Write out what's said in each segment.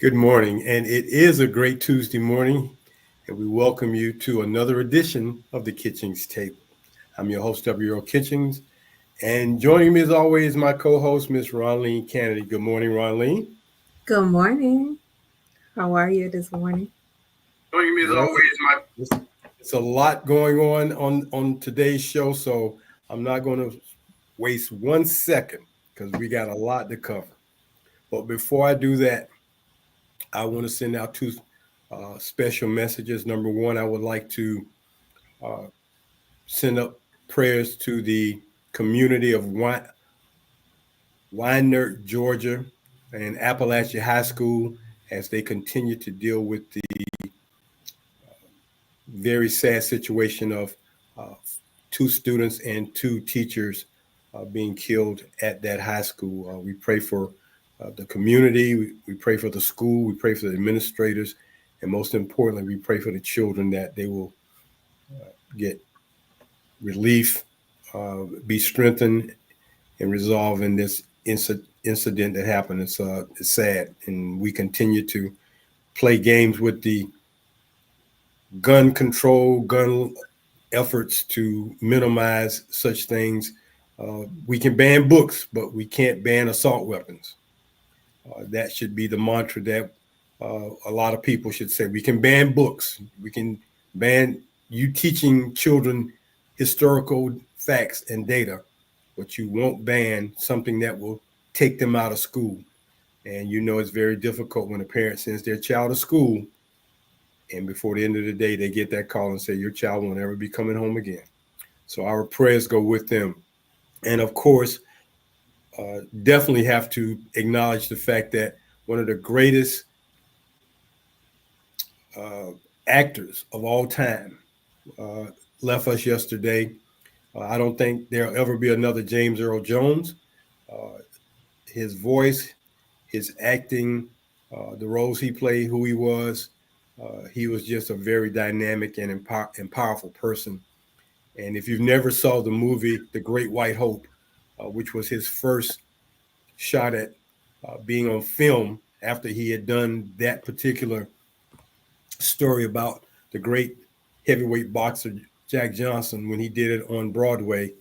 Good morning, and it is a great Tuesday morning, and we welcome you to another edition of the Kitchings Table. I'm your host, Earl Kitchings, and joining me as always, my co-host, Miss Ronline Cannady. Good morning, Ronline. Good morning. How are you this morning? Joining me as Well, always, my it's a lot going on today's show, so I'm not going to waste 1 second because we got a lot to cover. But before I do that, I want to send out two special messages. Number one, I would like to uh, send up prayers to the community of Wynert, Georgia, and Appalachia High School as they continue to deal with the very sad situation of uh, two students and two teachers being killed at that high school. We pray for the community, we pray for the school, we pray for the administrators, and most importantly, we pray for the children that they will get relief, be strengthened, and resolve in this incident that happened. It's sad, and we continue to play games with the gun control, gun efforts to minimize such things. We can ban books, but we can't ban assault weapons. That should be the mantra that a lot of people should say. We can ban books. We can ban you teaching children historical facts and data, but you won't ban something that will take them out of school. And you know it's very difficult when a parent sends their child to school and before the end of the day they get that call and say your child won't ever be coming home again. So our prayers go with them. And of course, definitely have to acknowledge the fact that one of the greatest uh, actors of all time uh, left us yesterday. I don't think there'll ever be another James Earl Jones. Uh, his voice, his acting, the roles he played, who he was just a very dynamic and powerful person. And if you've never saw the movie The Great White Hope, which was his first shot at being on film after he had done that particular story about the great heavyweight boxer Jack Johnson when he did it on Broadway,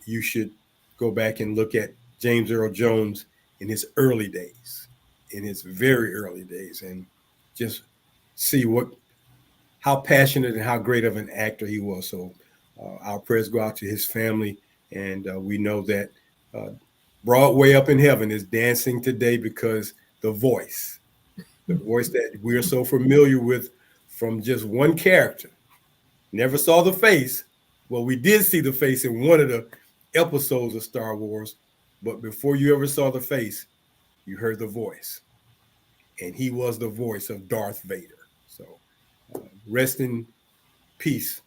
you should go back and look at James Earl Jones in his early days, in his very early days, and just see how passionate and how great of an actor he was. So our prayers go out to his family, and we know that uh, Broadway up in heaven is dancing today because the voice that we're so familiar with from just one character, never saw the face. Well, we did see the face in one of the episodes of Star Wars, but before you ever saw the face, you heard the voice, and he was the voice of Darth Vader. So rest in peace,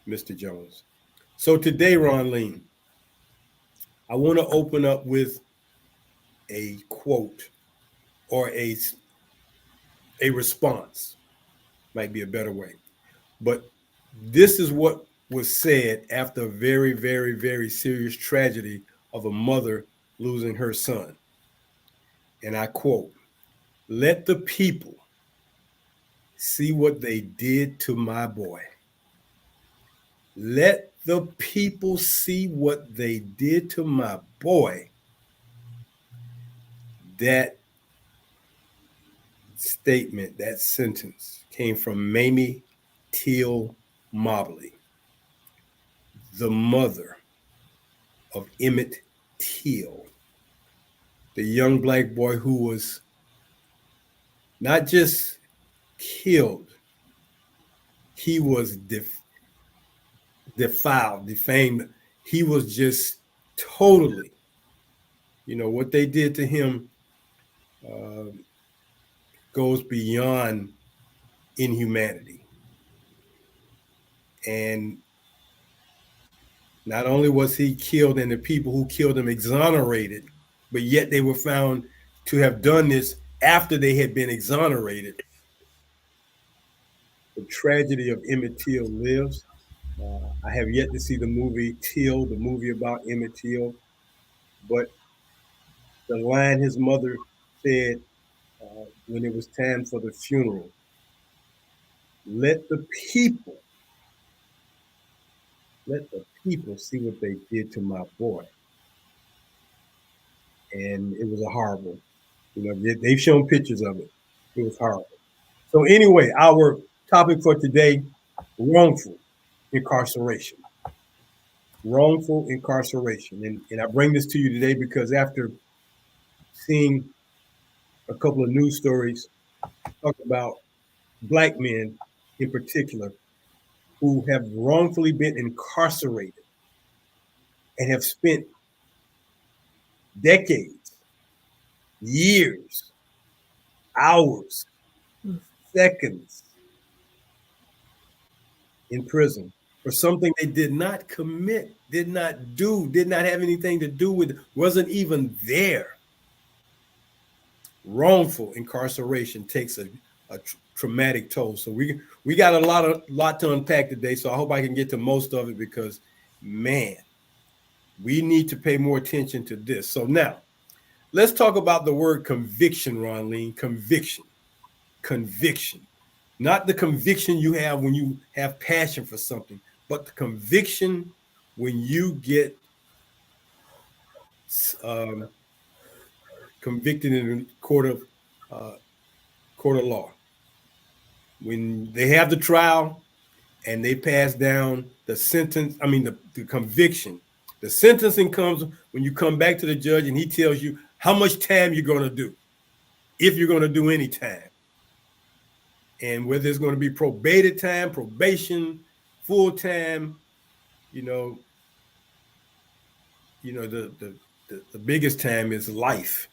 Mr. Jones. So today, Ron Lean, I want to open up with a quote or a response, might be a better way. But this is what was said after a very, very, very serious tragedy of a mother losing her son. And I quote, "Let the people see what they did to my boy. Let the people see what they did to my boy." That statement, that sentence came from Mamie Teal Mobley, the mother of Emmett Till, the young black boy who was not just killed, he was defiled, defamed. He was just totally, what they did to him uh, goes beyond inhumanity. And not only was he killed and the people who killed him exonerated, but yet they were found to have done this after they had been exonerated. The tragedy of Emmett Till lives. I have yet to see the movie Till, the movie about Emmett Till, but the line his mother said when it was time for the funeral. Let the people, let the people see what they did to my boy. And it was a horrible, they've shown pictures of it. It was horrible. So anyway, our topic for today, wrongful incarceration. Wrongful incarceration. And I bring this to you today because after seeing a couple of news stories talk about Black men in particular who have wrongfully been incarcerated and have spent decades, years, hours, seconds in prison for something they did not commit, did not do, did not have anything to do with, wasn't even there. Wrongful incarceration takes a traumatic toll. So we got a lot to unpack today. So I hope I can get to most of it because, man, we need to pay more attention to this. So now let's talk about the word conviction, Ronline. Conviction. Conviction. Not the conviction you have when you have passion for something, but the conviction when you get um, convicted in a court of law. When they have the trial and they pass down the sentence, the conviction. The sentencing comes when you come back to the judge and he tells you how much time you're going to do, if you're going to do any time, and whether it's going to be probated time, probation, full time. You know, the biggest time is life,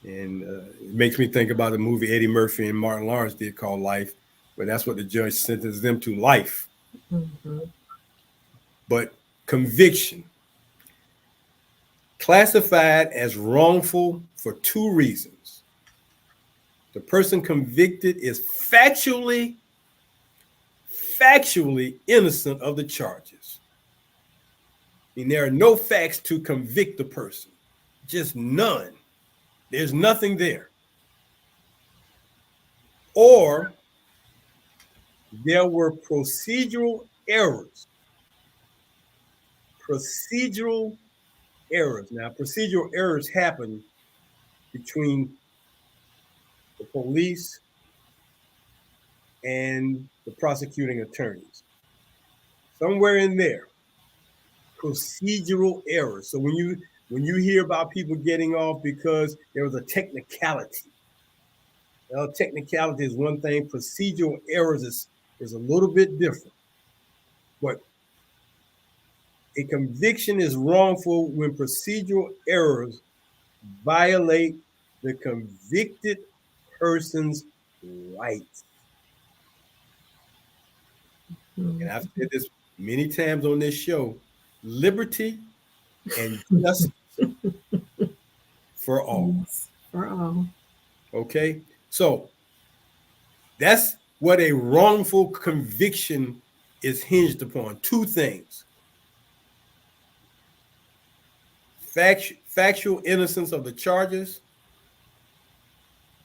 and it makes me think about the movie Eddie Murphy and Martin Lawrence did called Life, but that's what the judge sentenced them to, life. Mm-hmm. But conviction, classified as wrongful for two reasons. The person convicted is factually innocent of the charges. I mean, there are no facts to convict the person, just none. There's nothing there. Or there were procedural errors. Procedural errors. Now, procedural errors happen between the police and the prosecuting attorneys. Somewhere in there, procedural errors. So when you hear about people getting off because there was a technicality, well, technicality is one thing. Procedural errors is a little bit different. But a conviction is wrongful when procedural errors violate the convicted person's rights. Mm-hmm. And I've said this many times on this show, liberty and justice for all. Yes, for all. Okay? So that's what a wrongful conviction is hinged upon. Two things: factual innocence of the charges,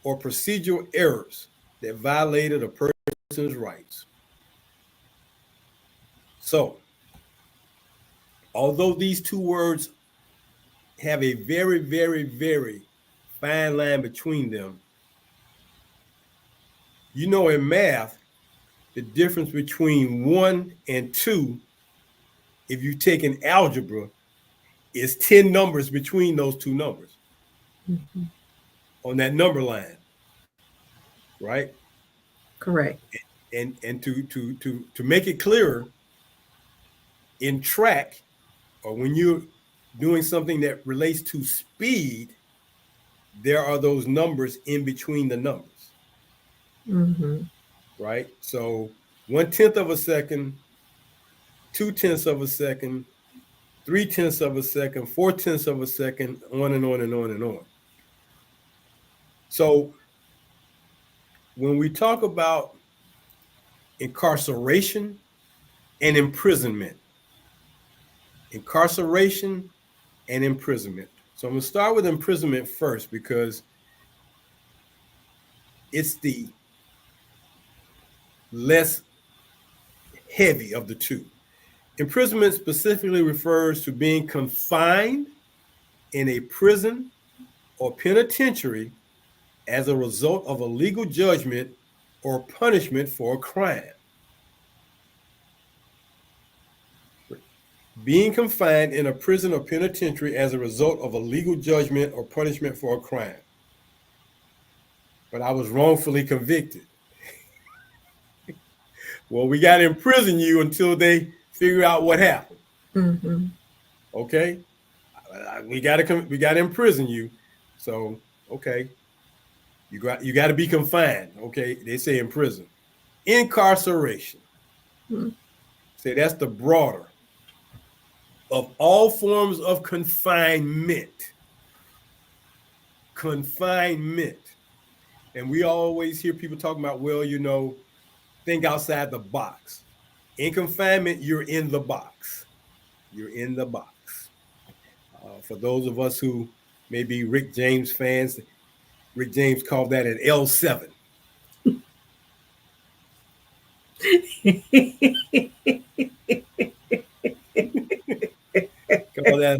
or procedural errors that violated a person's rights. So, although these two words have a very, very, very fine line between them, in math, the difference between 1 and 2, if you take an algebra, is 10 numbers between those two numbers Mm-hmm. on that number line, right? Correct. And to make it clearer, in track, or when you're doing something that relates to speed, there are those numbers in between the numbers, Mm-hmm. right? So 1/10 of a second, 2/10 of a second, 3/10 of a second, 4/10 of a second, on and on and on and on. So when we talk about incarceration and imprisonment, incarceration and imprisonment. So I'm going to start with imprisonment first because It's the less heavy of the two. Imprisonment specifically refers to being confined in a prison or penitentiary as a result of a legal judgment or punishment for a crime. Being confined in a prison or penitentiary as a result of a legal judgment or punishment for a crime. But I was wrongfully convicted. Well, we got to imprison you until they figure out what happened. Mm-hmm. Okay, we got to imprison you. So okay, you got to be confined. Okay, they say in prison. Incarceration. Mm-hmm. Say that's the broader of all forms of confinement. Confinement. And we always hear people talking about, well, think outside the box. In confinement, you're in the box. You're in the box. For those of us who may be Rick James fans, Rick James called that an L7. Call that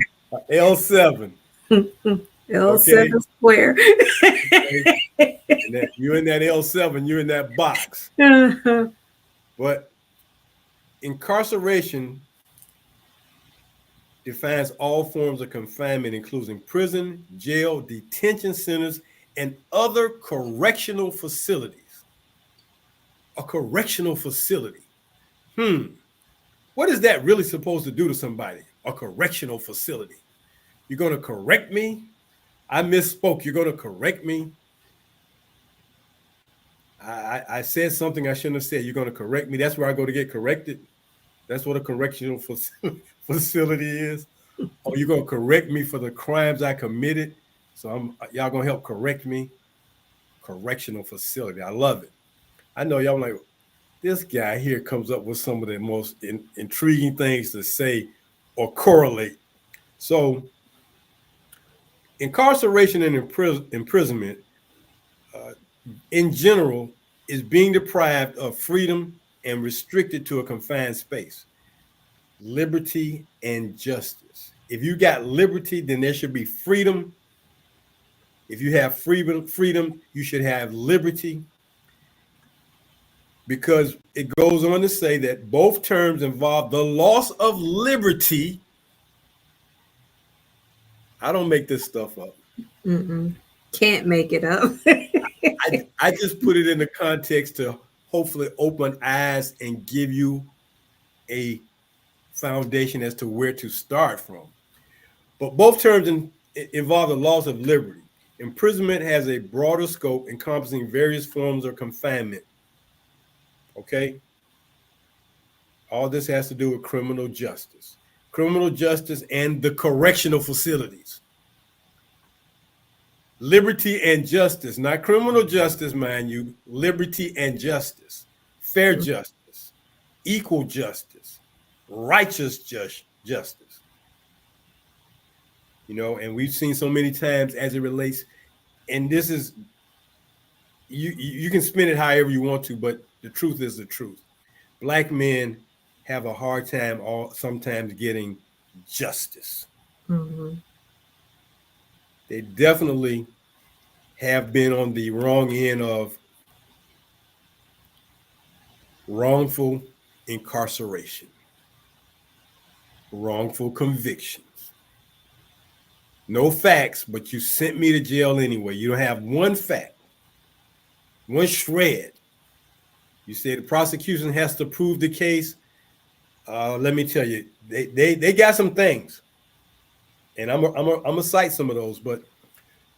L7. Okay. L7 square. Okay. And that you're in that L7, you're in that box. Uh-huh. But incarceration defines all forms of confinement, including prison, jail, detention centers, and other correctional facilities. A correctional facility. What is that really supposed to do to somebody? A correctional facility. You're going to correct me? I misspoke. You're going to correct me? I said something I shouldn't have said. You're going to correct me? That's where I go to get corrected. That's what a correctional facility is. Oh, you're going to correct me for the crimes I committed? So y'all going to help correct me? Correctional facility. I love it. I know y'all like, this guy here comes up with some of the most intriguing things to say or correlate. So incarceration and imprisonment in general is being deprived of freedom and restricted to a confined space. Liberty and justice. If you got liberty, then there should be freedom. If you have freedom, you should have liberty. Because it goes on to say that both terms involve the loss of liberty. I don't make this stuff up. Mm-mm. Can't make it up. I just put it in the context to hopefully open eyes and give you a foundation as to where to start from. But both terms involve the loss of liberty. Imprisonment has a broader scope encompassing various forms of confinement. Okay? All this has to do with criminal justice. Criminal justice and the correctional facilities. Liberty and justice, not criminal justice, mind you, liberty and justice, fair justice, equal justice, righteous justice. And we've seen so many times as it relates, and this is, you can spin it however you want to, but the truth is the truth. Black men have a hard time sometimes getting justice. Mm-hmm. They definitely have been on the wrong end of wrongful incarceration, wrongful convictions. No facts, but you sent me to jail anyway. You don't have one fact, one shred. You say the prosecution has to prove the case. Let me tell you, they got some things, and I'm gonna cite some of those. But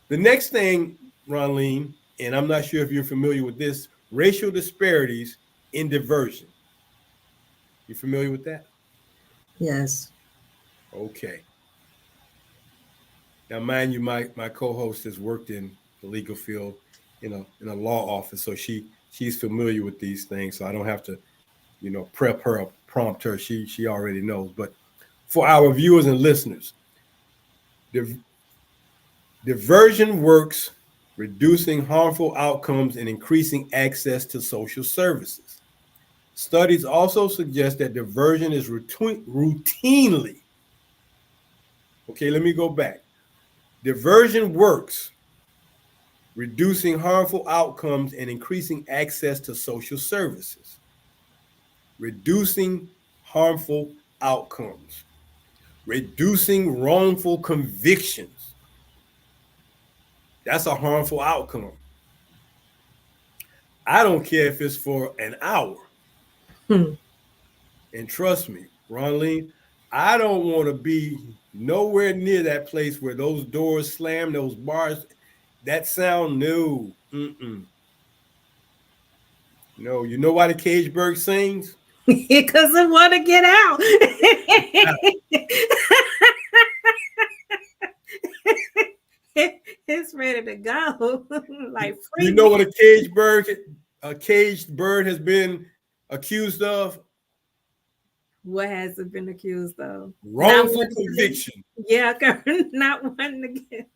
the next thing, Ronline, and I'm not sure if you're familiar with this, racial disparities in diversion. You familiar with that? Yes. Okay. Now, mind you, my co-host has worked in the legal field in a law office, so she's familiar with these things. So I don't have to, prep her or prompt her. She already knows. But for our viewers and listeners, diversion works reducing harmful outcomes and increasing access to social services. Studies also suggest that diversion is routinely, okay, let me go back. Diversion works, reducing harmful outcomes and increasing access to social services. Reducing harmful outcomes, reducing wrongful convictions. That's a harmful outcome. I don't care if it's for an hour. Hmm. And trust me, Ronline, I don't want to be nowhere near that place where those doors slam, those bars, that sound, no. Mm-mm. No, you know why the cage bird sings? Because I want to get out. It's ready to go. Like, You free know me. what a caged bird has been accused of? What has it been accused of? Not Wrongful wanting to leave. conviction. Yeah, not wanting to get.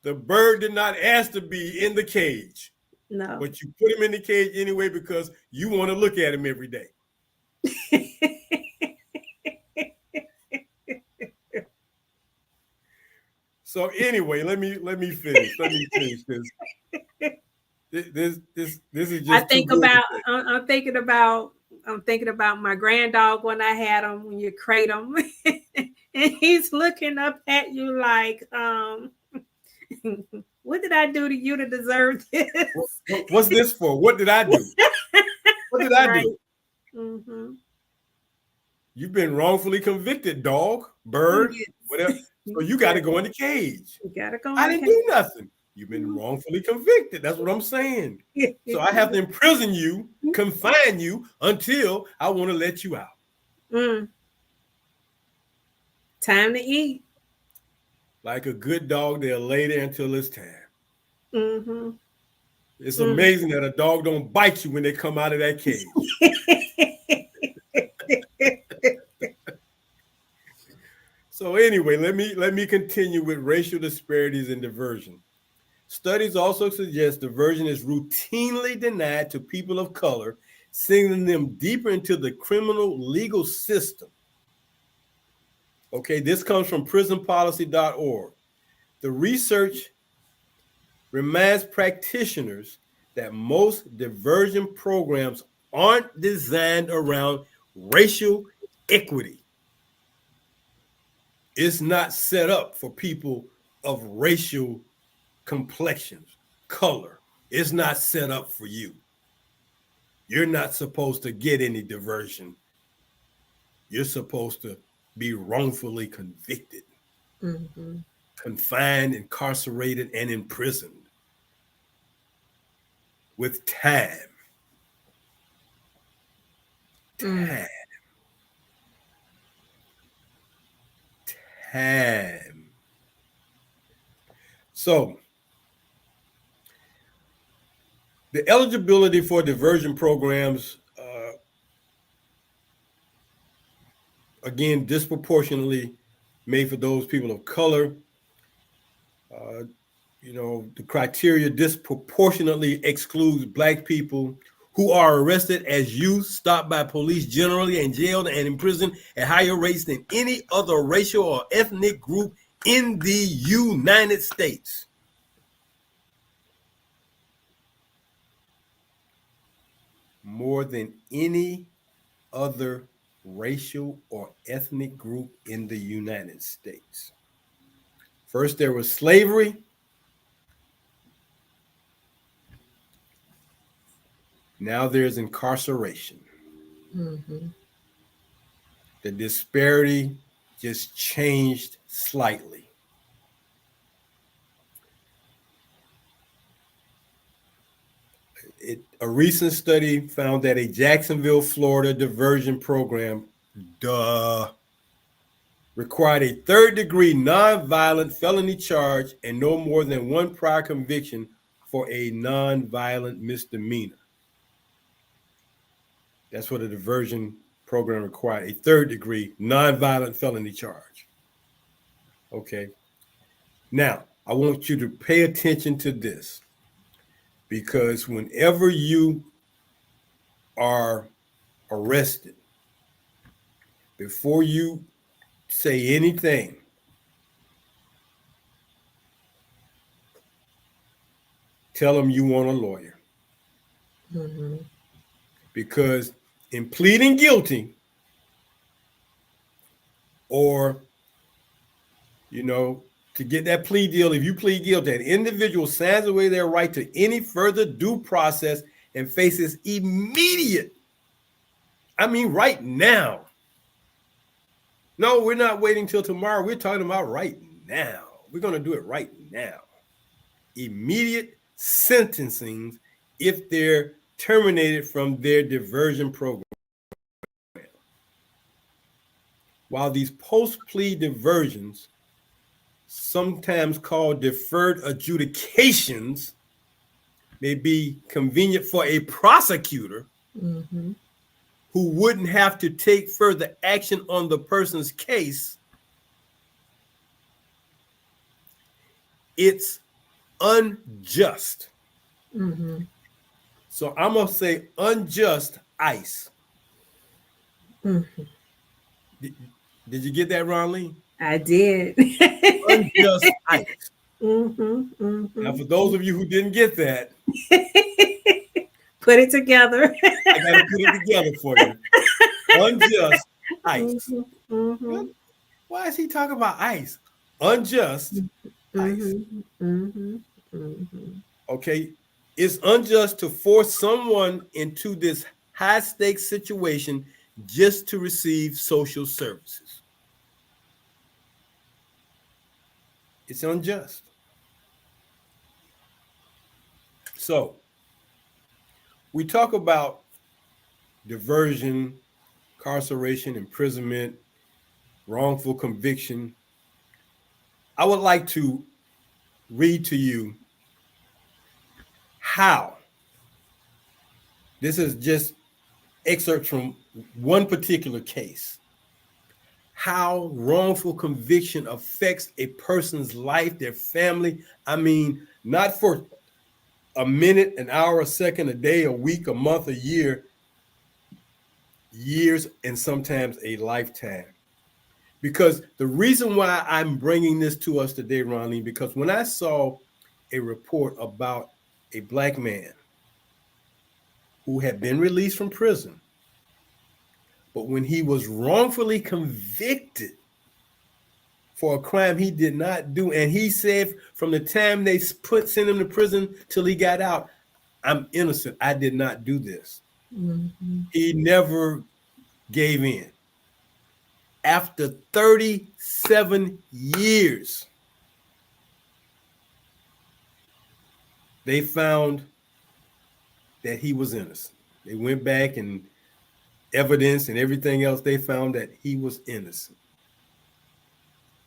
The bird did not ask to be in the cage, No. but you put him in the cage anyway because you want to look at him every day. So anyway, let me finish. Let me finish this. This is I just too think good to about. take. I'm thinking about. I'm thinking about my grand dog when I had him. When you crate him, and he's looking up at you like, what did I do to you to deserve this? What's this for? What did I do? What did I Right. do? Mm-hmm. You've been wrongfully convicted, dog, bird, Yes. whatever. So you got to go in the cage. You gotta go I in the didn't cage. do nothing. You've been wrongfully convicted. That's what I'm saying. So I have to imprison you, confine you until I want to let you out. Mm, time to eat. Like a good dog, they'll lay there until it's time. Mm-hmm. It's Mm. amazing that a dog don't bite you when they come out of that cage. So anyway, let me continue with racial disparities and diversion. Studies also suggest diversion is routinely denied to people of color, sending them deeper into the criminal legal system. Okay, this comes from prisonpolicy.org. The research reminds practitioners that most diversion programs aren't designed around racial equity. It's not set up for people of racial complexions, color. It's not set up for you. You're not supposed to get any diversion. You're supposed to be wrongfully convicted, Mm-hmm. confined, incarcerated, and imprisoned with time. Mm. Time. Time. So, the eligibility for diversion programs, again, disproportionately made for those people of color. Uh, the criteria disproportionately excludes Black people who are arrested as youth, stopped by police generally, and jailed and imprisoned at higher rates than any other racial or ethnic group in the United States. More than any other racial or ethnic group in the United States. First, there was slavery. Now there's incarceration. Mm-hmm. The disparity just changed slightly. A recent study found that a Jacksonville, Florida diversion program, required a third-degree nonviolent felony charge and no more than one prior conviction for a nonviolent misdemeanor. That's what a diversion program required, a third-degree nonviolent felony charge. Okay. Now, I want you to pay attention to this, because whenever you are arrested, before you say anything, tell them you want a lawyer. Mm-hmm. Because in pleading guilty, or, to get that plea deal, if you plead guilty, an individual signs away their right to any further due process and faces immediate, right now. No, we're not waiting till tomorrow. We're talking about right now. We're going to do it right now. Immediate sentencing if they're terminated from their diversion program. While these post-plea diversions, sometimes called deferred adjudications, may be convenient for a prosecutor Mm-hmm. who wouldn't have to take further action on the person's case, it's unjust. Mm-hmm. So I'm going to say unjust ICE. Mm-hmm. Did you get that, Ronline? I did. Unjust ICE. Mm-hmm. Mm-hmm. Now, for those of you who didn't get that, put it together. I got to put it together for you. Unjust ICE. Mm-hmm. Mm-hmm. Why is he talking about ICE? Unjust ICE. Mm-hmm. Mm-hmm. Okay. It's unjust to force someone into this high stakes situation just to receive social services. It's unjust. So we talk about diversion, incarceration, imprisonment, wrongful conviction. I would like to read to you how. This is just excerpts from one particular case. How wrongful conviction affects a person's life, their family. Not for a minute, an hour, a second, a day, a week, a month, a year, years, and sometimes a lifetime. Because the reason why I'm bringing this to us today, Ronline, because when I saw a report about a Black man who had been released from prison, but when he was wrongfully convicted for a crime he did not do, and he said from the time they sent him to prison till he got out, I'm innocent. I did not do this. Mm-hmm. He never gave in. After 37 years, they found that he was innocent. They went back and evidence and everything else, they found that he was innocent.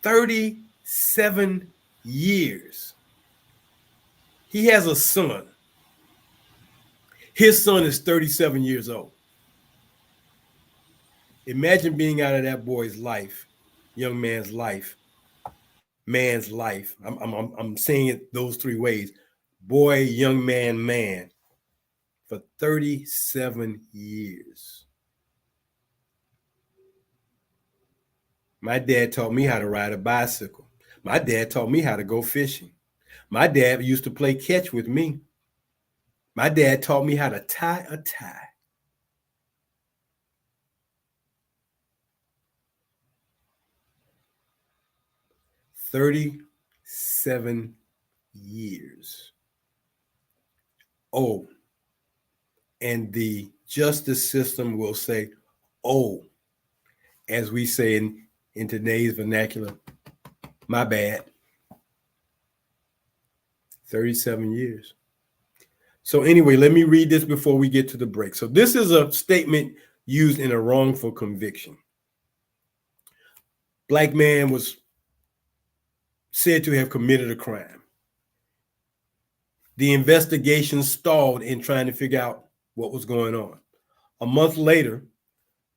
37 years. He has a son. His son is 37 years old. Imagine being out of that boy's life, young man's life, man's life. I'm saying it those three ways: boy, young man, man, for 37 years. My dad taught me how to ride a bicycle. My dad taught me how to go fishing. My dad used to play catch with me. My dad taught me how to tie a tie. "37 years. Oh, and the justice system will say, oh, as we say in today's vernacular, my bad. 37 years. So anyway, let me read this before we get to the break. So this is a statement used in a wrongful conviction. Black man was said to have committed a crime. The investigation stalled in trying to figure out what was going on. A month later,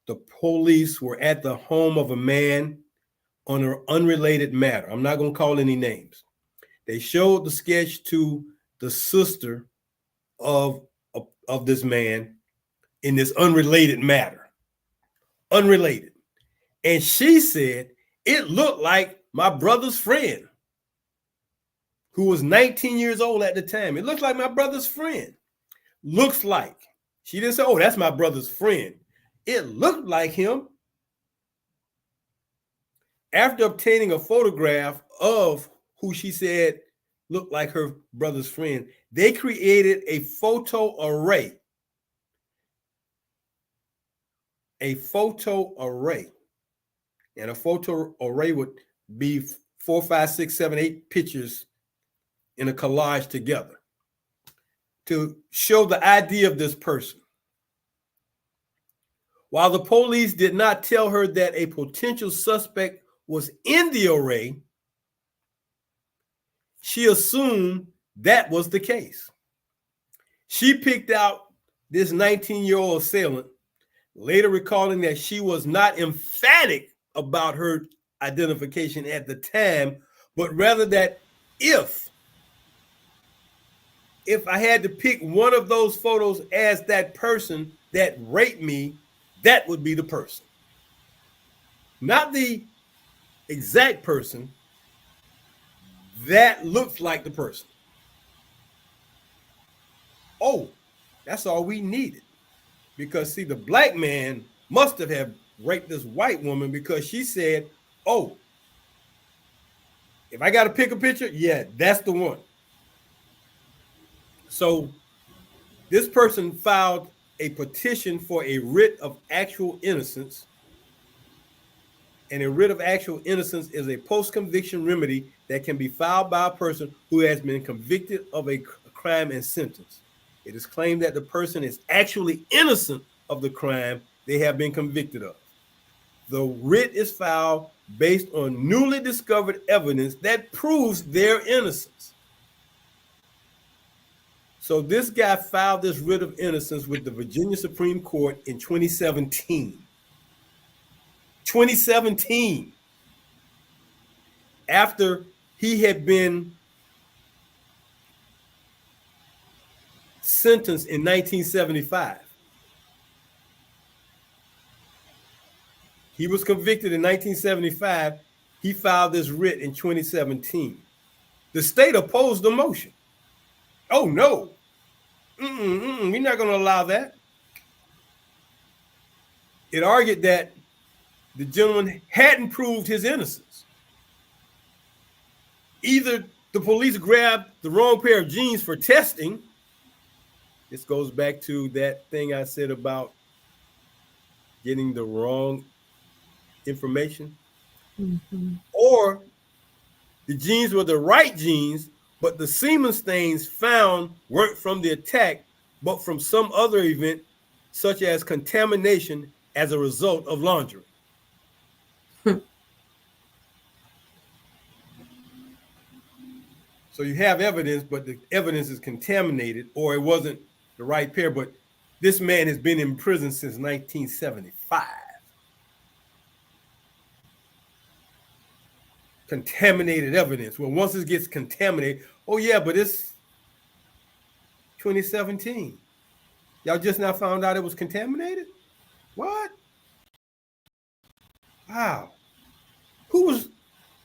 the police were at the home of a man on an unrelated matter. I'm not going to call any names. They showed the sketch to the sister of this man in this unrelated matter. Unrelated. And she said, it looked like my brother's friend, who was 19 years old at the time. It looks like my brother's friend. Looks like. She didn't say, oh, that's my brother's friend. It looked like him. After obtaining a photograph of who she said looked like her brother's friend, they created a photo array. A photo array. And a photo array would be 4, 5, 6, 7, 8 pictures in a collage together to show the ID of this person. While the police did not tell her that a potential suspect was in the array, she assumed that was the case. She picked out this 19-year-old assailant, later recalling that she was not emphatic about her identification at the time, but rather that if I had to pick one of those photos as that person that raped me, that would be the person. Not the exact person, that looks like the person. Oh, that's all we needed. Because see, the black man must have raped this white woman, because she said, oh, if I got to pick a picture, yeah, that's the one. So this person filed a petition for a writ of actual innocence. And a writ of actual innocence is a post-conviction remedy that can be filed by a person who has been convicted of a crime and sentenced. It is claimed that the person is actually innocent of the crime they have been convicted of. The writ is filed based on newly discovered evidence that proves their innocence. So this guy filed this writ of innocence with the Virginia Supreme Court in 2017. 2017. After he had been sentenced in 1975. He was convicted in 1975. He filed this writ in 2017. The state opposed the motion. Oh, no. We're not going to allow that. It argued that the gentleman hadn't proved his innocence. Either the police grabbed the wrong pair of jeans for testing. This goes back to that thing I said about getting the wrong information. Mm-hmm. Or the jeans were the right jeans, but the semen stains found weren't from the attack, but from some other event, such as contamination as a result of laundering. So you have evidence, but the evidence is contaminated, or it wasn't the right pair. But this man has been in prison since 1975. Contaminated evidence. Well, once it gets contaminated, oh yeah, but it's 2017. Y'all just now found out it was contaminated? What? Wow. Who was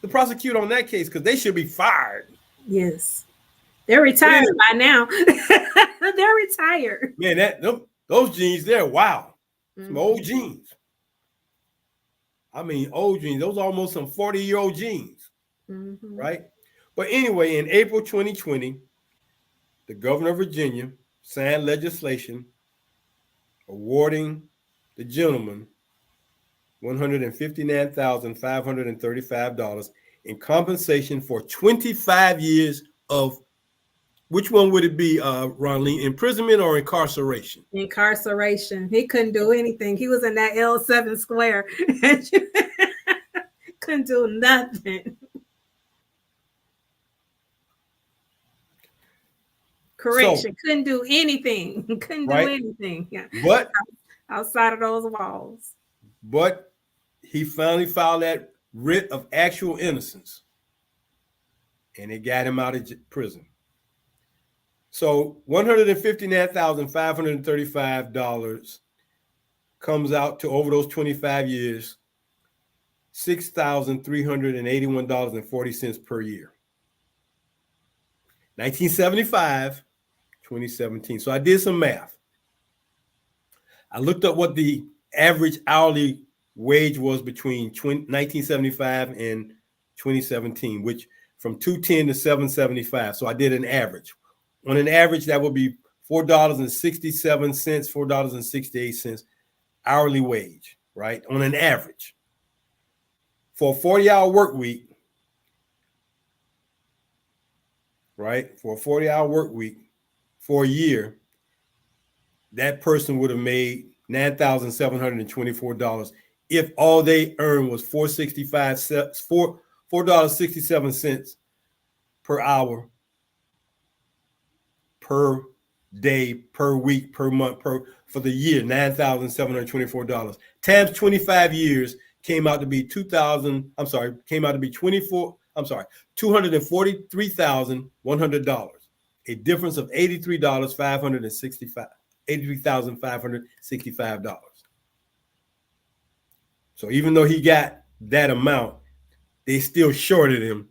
the prosecutor on that case? Because they should be fired. Yes. They're retired by now. They're retired. Man, those jeans there, wow. Some old jeans. I mean, old jeans. Those are almost some 40-year-old jeans, right? But anyway, in April 2020, the governor of Virginia signed legislation awarding the gentleman $159,535 in compensation for 25 years of, which one would it be, Ronline, imprisonment or incarceration? Incarceration. He couldn't do anything. He was in that L7 square. Couldn't do nothing. Correction. So, couldn't do anything. Couldn't do anything. Yeah. But outside of those walls. But he finally filed that writ of actual innocence. and it got him out of prison. So $159,535 comes out to, over those 25 years, $6,381.40 per year. 1975, 2017. So I did some math. I looked up what the average hourly wage was between 1975 and 2017, which from 210 to 775. So I did an average. On an average, that would be $4.67, $4.68 hourly wage, right? On an average. For a 40-hour work week, right? For a 40-hour work week, for a year, that person would have made $9,724 if all they earned was $4.67 per hour, per day, per week, per month, for the year, $9,724 times 25 years came out to be $243,100, a difference of $83,565. So even though he got that amount, they still shorted him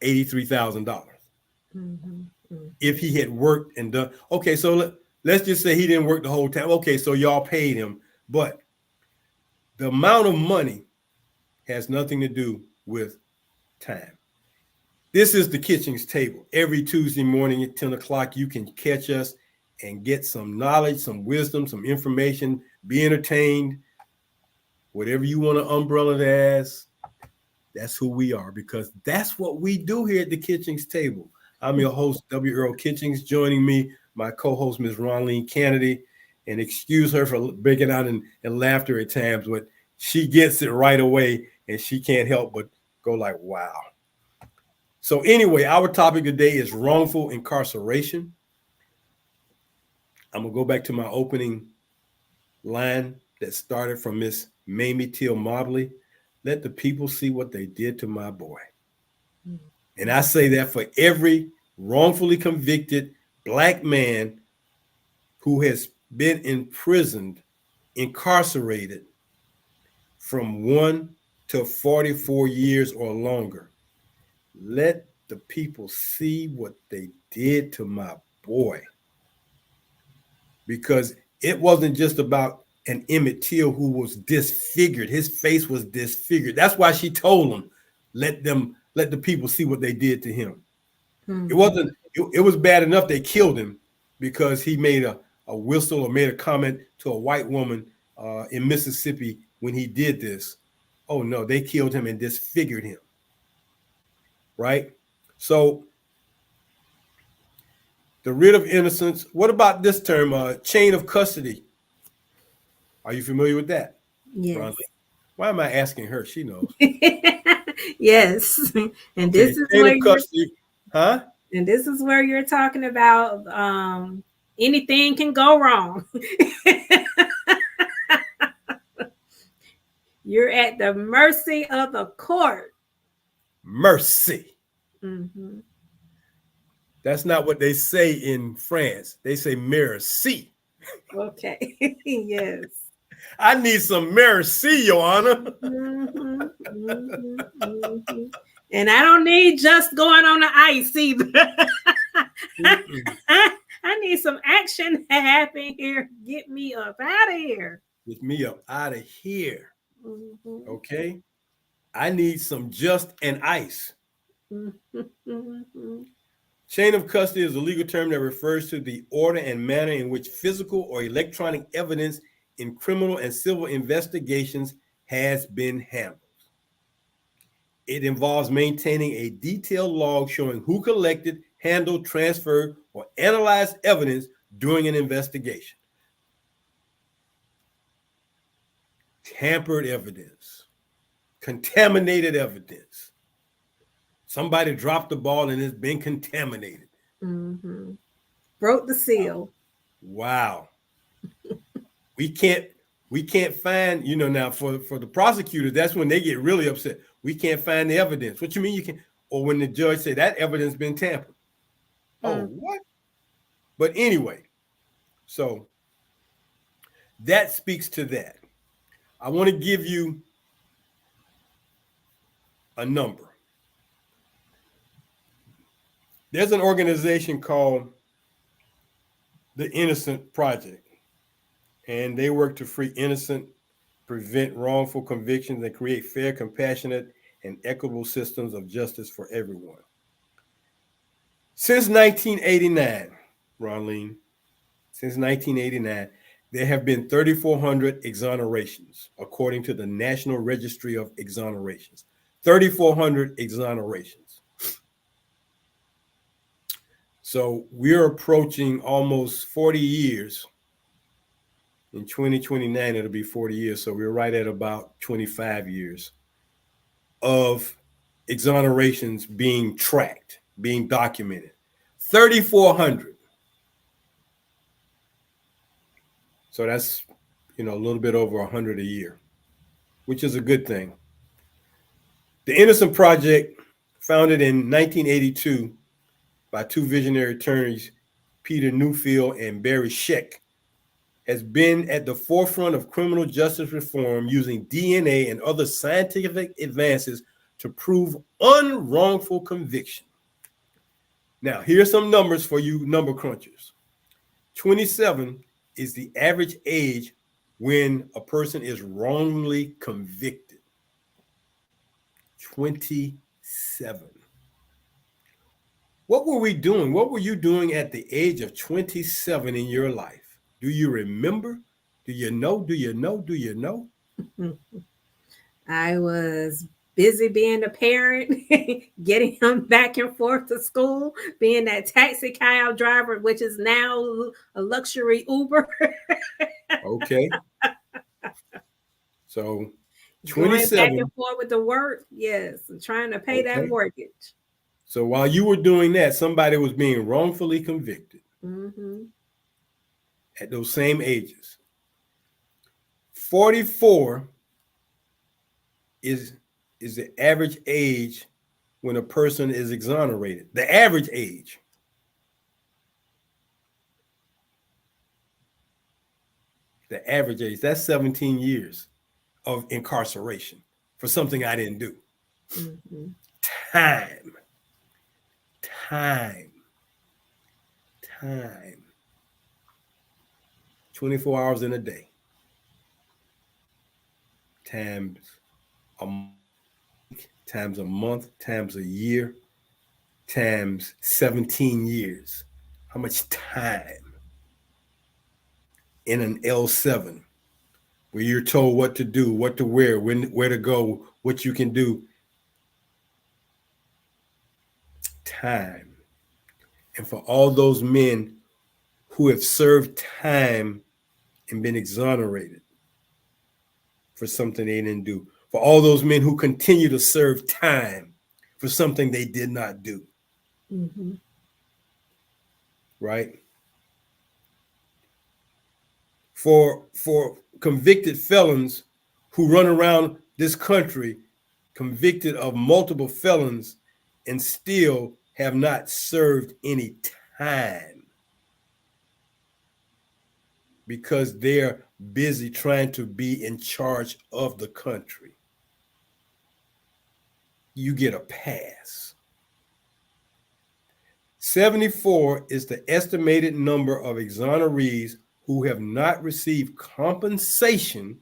$83,000. If he had worked and done. Okay, so let's just say he didn't work the whole time. Okay, so y'all paid him, but the amount of money has nothing to do with time. This is the Kitchings table. Every Tuesday morning at 10 o'clock, you can catch us and get some knowledge, some wisdom, some information, be entertained. Whatever you want to umbrella it as, that's who we are, because that's what we do here at the Kitchings table. I'm your host, W. Earl Kitchings. Joining me, my co-host, Ms. Ronline Cannady. And excuse her for breaking out in laughter at times, but she gets it right away, and she can't help but go like, wow. So anyway, our topic today is wrongful incarceration. I'm going to go back to my opening line that started from Miss Mamie Till Mobley. Let the people see what they did to my boy. And I say that for every wrongfully convicted Black man who has been imprisoned, incarcerated from 1 to 44 years or longer. Let the people see what they did to my boy. Because it wasn't just about an Emmett Till who was disfigured. His face was disfigured. That's why she told him, let the people see what they did to him. It was bad enough they killed him because he made a whistle or made a comment to a white woman in Mississippi when he did this. Oh no, they killed him and disfigured him. Right? So the writ of innocence. What about this term, chain of custody? Are you familiar with that? Yes. Ronline? Why am I asking her? She knows. Yes. And Okay, this is chain where of custody. Huh? And this is where you're talking about anything can go wrong. You're at the mercy of the court. Mercy. Mm-hmm. That's not what they say in France. They say merci. Okay. Yes. I need some merci, Your Honor. Mm-hmm. Mm-hmm. Mm-hmm. And I don't need just going on the ice either. I need some action to happen here. Get me up out of here. Get me up out of here. Mm-hmm. Okay? I need some just and ice. Mm-hmm. Chain of custody is a legal term that refers to the order and manner in which physical or electronic evidence in criminal and civil investigations has been handled. It involves maintaining a detailed log showing who collected, handled, transferred, or analyzed evidence during an investigation. Tampered evidence, contaminated evidence. Somebody dropped the ball and it's been contaminated. Mm-hmm. Broke the seal. Wow. We can't find, now for the prosecutors, that's when they get really upset. We can't find the evidence. What you mean you can? or when the judge say that evidence been tampered. Oh, Mm. what? But anyway, so that speaks to that. I want to give you a number. There's an organization called the Innocent Project, and they work to free innocent, prevent wrongful convictions, and create fair, compassionate, and equitable systems of justice for everyone. Since 1989, Ronline, since 1989, there have been 3,400 exonerations, according to the National Registry of Exonerations. 3,400 exonerations. So we're approaching almost 40 years. In 2029, it'll be 40 years. So we're right at about 25 years of exonerations being tracked, being documented. 3,400. So that's, a little bit over 100 a year, which is a good thing. The Innocent Project, founded in 1982 by two visionary attorneys, Peter Newfield and Barry Scheck, has been at the forefront of criminal justice reform using DNA and other scientific advances to prove unwrongful conviction. Now, here's some numbers for you number crunchers. 27 is the average age when a person is wrongly convicted. 27. What were we doing? What were you doing at the age of 27 in your life? Do you remember? Do you know? Do you know? Do you know? I was busy being a parent, getting him back and forth to school, being that taxi cab driver, which is now a luxury Uber. Okay. So Going back and 27. forth with the work, yes, and trying to pay that Okay. mortgage. So while you were doing that, somebody was being wrongfully convicted Mm-hmm. at those same ages. 44 is the average age when a person is exonerated. The average age. The average age. That's 17 years of incarceration for something I didn't do. Mm-hmm. Time. Time. Time. 24 hours in a day. Times a week, times a month, times a year, times 17 years. How much time in an L7 where you're told what to do, what to wear, where to go, what you can do? Time. And for all those men who have served time and been exonerated for something they didn't do, for all those men who continue to serve time for something they did not do, Mm-hmm. right? For convicted felons who run around this country convicted of multiple felons and still have not served any time because they're busy trying to be in charge of the country. You get a pass. 74 is the estimated number of exonerees who have not received compensation,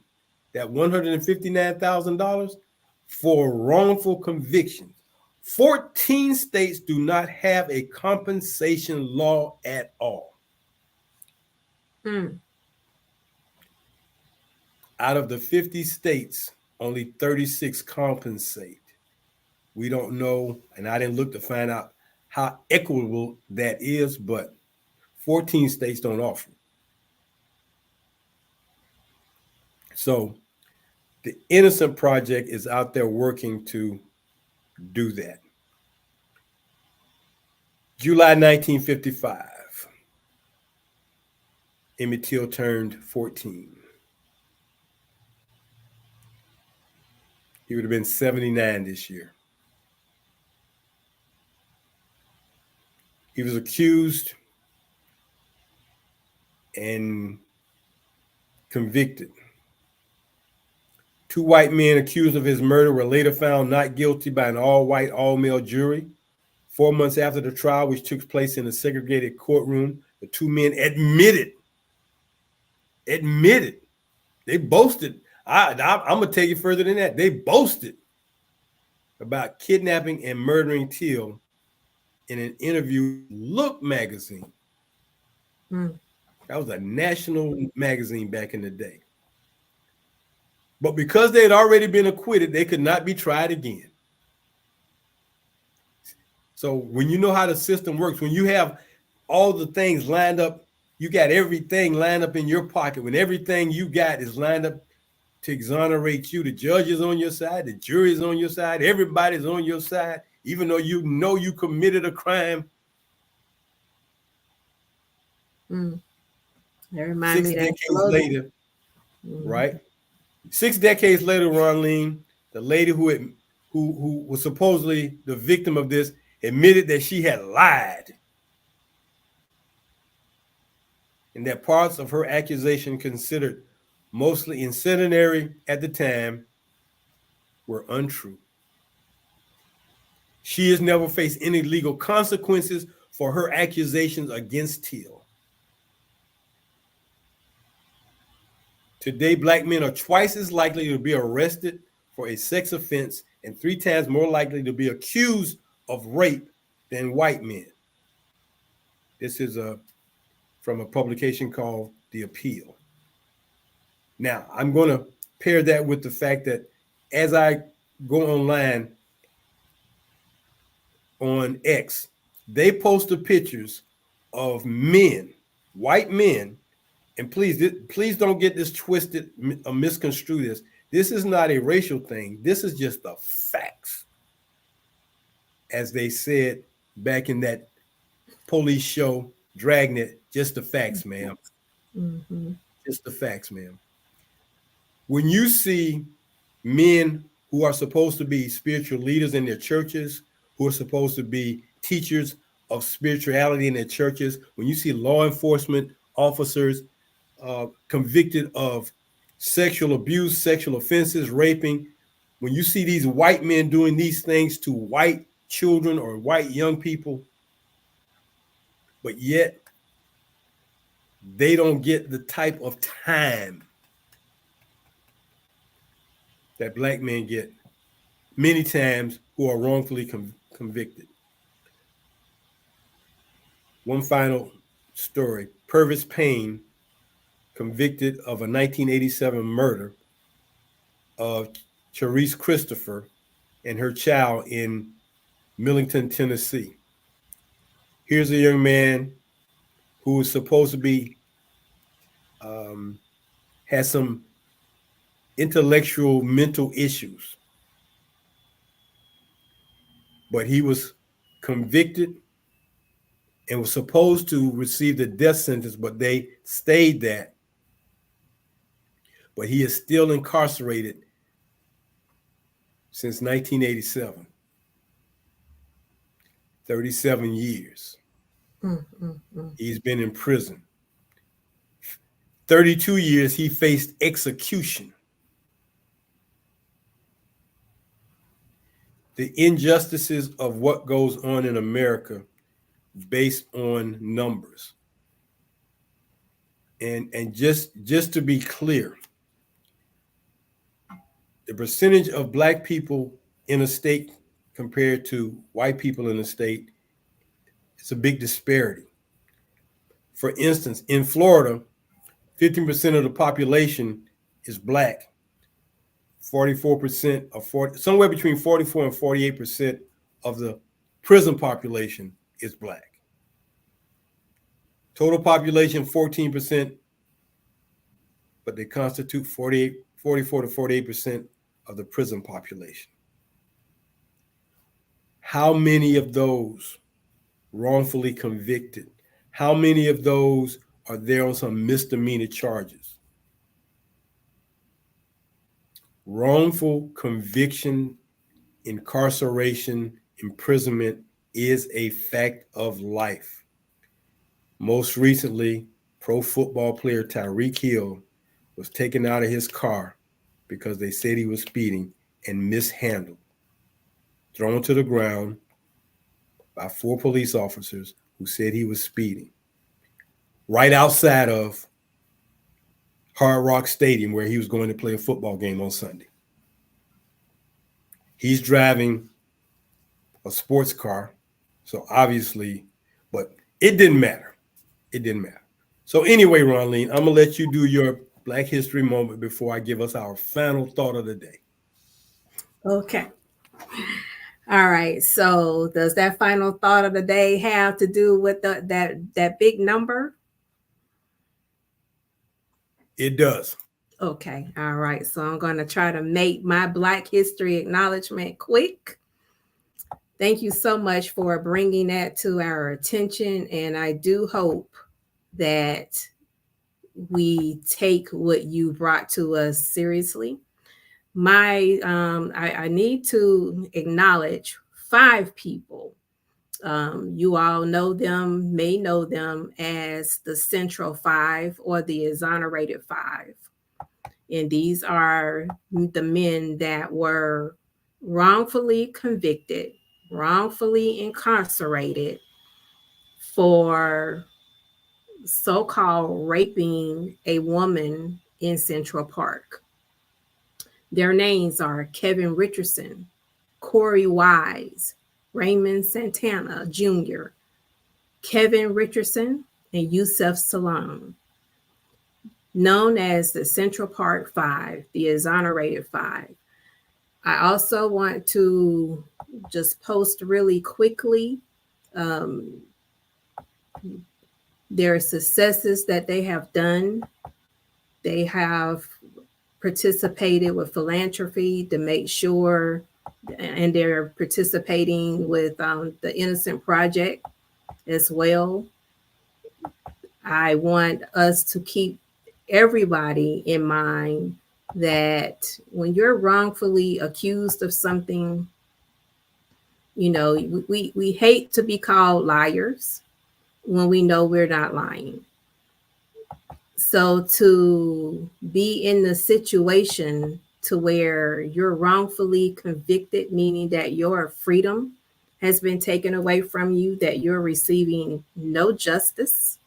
that $159,000, for wrongful convictions. 14 states do not have a compensation law at all. Mm. Out of the 50 states, only 36 compensate. We don't know, and I didn't look to find out how equitable that is, but 14 states don't offer. So the Innocent Project is out there working to do that. July 1955, Emmett Till turned 14. He would have been 79 this year. He was accused and convicted. Two white men accused of his murder were later found not guilty by an all-white, all-male jury. 4 months after the trial, which took place in a segregated courtroom, the two men admitted, they boasted. I'm going to take it further than that. They boasted about kidnapping and murdering Till in an interview with Look magazine. That was a national magazine back in the day. But because they had already been acquitted, they could not be tried again. So when you know how the system works, when you have all the things lined up, you got everything lined up in your pocket. When everything you got is lined up to exonerate you, the judge is on your side, the jury is on your side, everybody's on your side, even though you know you committed a crime. That reminds me of that decades later, right? 6 decades later, Ronline, the lady who was supposedly the victim of this, admitted that she had lied and that parts of her accusation, considered mostly incendiary at the time, were untrue. She has never faced any legal consequences for her accusations against Till. Today, Black men are twice as likely to be arrested for a sex offense and 3 times more likely to be accused of rape than white men. This is from a publication called The Appeal. Now, I'm going to pair that with the fact that as I go online on X, they posted pictures of men, white men, and please don't get this twisted or misconstrue this. This is not a racial thing. This is just the facts. As they said back in that police show, Dragnet, just the facts, ma'am. Just the facts, ma'am. When you see men who are supposed to be spiritual leaders in their churches, who are supposed to be teachers of spirituality in their churches, when you see law enforcement officers convicted of sexual abuse, sexual offenses, raping, when you see these white men doing these things to white children or white young people, but yet they don't get the type of time that Black men get many times who are wrongfully convicted. One final story. Purvis Payne, convicted of a 1987 murder of Charisse Christopher and her child in Millington, Tennessee. Here's a young man who is supposed to be, has some intellectual, mental issues, but he was convicted and was supposed to receive the death sentence, but they stayed that. But he is still incarcerated since 1987. 37 years. He's been in prison. 32 years he faced execution. The injustices of what goes on in America based on numbers. And just to be clear, the percentage of Black people in a state compared to white people in a state, it's a big disparity. For instance, in Florida, 15% of the population is Black. 44% or somewhere between 44 and 48% of the prison population is Black. Total population 14%, but they constitute 44 to 48% of the prison population. How many of those wrongfully convicted? How many of those are there on some misdemeanor charges? Wrongful conviction, incarceration, imprisonment is a fact of life. Most recently, pro football player Tyreek Hill was taken out of his car because they said he was speeding and mishandled, thrown to the ground by 4 police officers who said he was speeding right outside of Hard Rock Stadium where he was going to play a football game on Sunday. He's driving a sports car, so obviously, but it didn't matter. It didn't matter. So anyway, Ronline, I'm gonna let you do your Black History moment before I give us our final thought of the day. Okay. All right. So does that final thought of the day have to do with that big number? It does. Okay. All right. So I'm going to try to make my Black History acknowledgement quick. Thank you so much for bringing that to our attention. And I do hope that we take what you brought to us seriously. I need to acknowledge 5 people. You all may know them as the Central Five or the Exonerated Five. And these are the men that were wrongfully convicted, wrongfully incarcerated for so called raping a woman in Central Park. Their names are Kevin Richardson, Corey Wise, Raymond Santana Jr., Kevin Richardson, and Yusef Salaam, known as the Central Park Five, the Exonerated Five. I also want to just post really quickly um, their successes that they have done. They have participated with philanthropy to make sure, and they're participating with the Innocent Project as well. I want us to keep everybody in mind that when you're wrongfully accused of something, we hate to be called liars when we know we're not lying. So to be in the situation to where you're wrongfully convicted, meaning that your freedom has been taken away from you, that you're receiving no justice,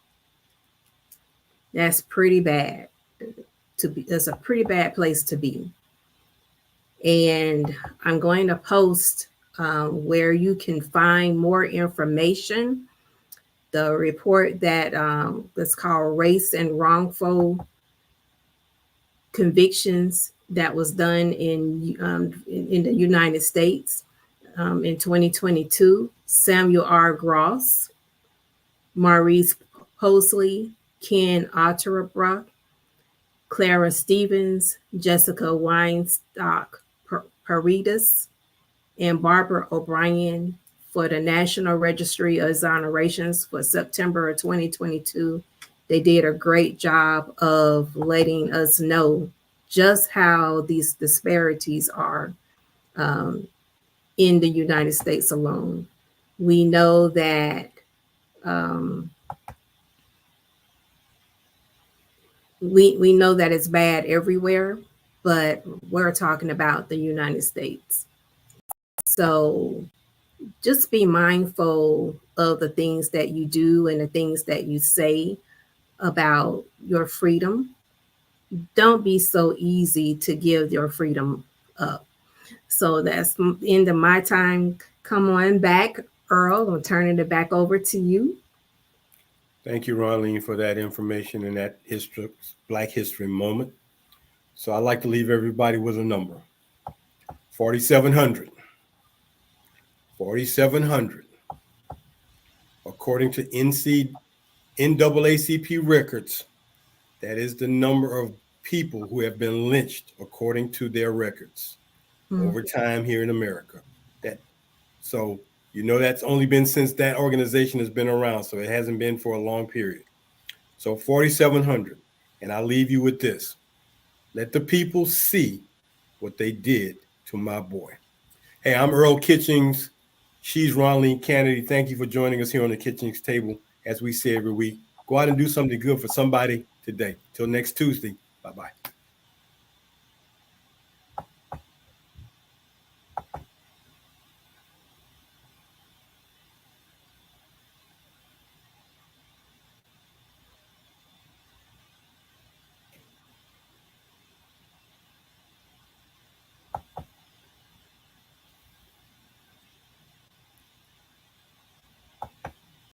that's pretty bad to be. That's a pretty bad place to be. And I'm going to post where you can find more information. The report that's called Race and Wrongful Convictions that was done in the United States in 2022. Samuel R. Gross, Maurice Posley, Ken Otterbrook, Clara Stevens, Jessica Weinstock Paredes, and Barbara O'Brien for the National Registry of Exonerations for September of 2022. They did a great job of letting us know just how these disparities are in the United States alone. We know that we know that it's bad everywhere, but we're talking about the United States. So just be mindful of the things that you do and the things that you say about your freedom. Don't be so easy to give your freedom up. So that's the end of my time. Come on back, Earl. I'm turning it back over to you. Thank you, Ronline, for that information and that Black History moment. So I'd like to leave everybody with a number: 4,700. 4,700. According to NAACP records, that is the number of people who have been lynched according to their records over time here in America. That so that's only been since that organization has been around, so it hasn't been for a long period. So 4,700, and I'll leave you with this: let the people see what they did to my boy. Hey, I'm Earl Kitchings, She's Ronline Cannady. Thank you for joining us here on the Kitchings table. As we say every week, go out and do something good for somebody today. Till next Tuesday. Bye-bye.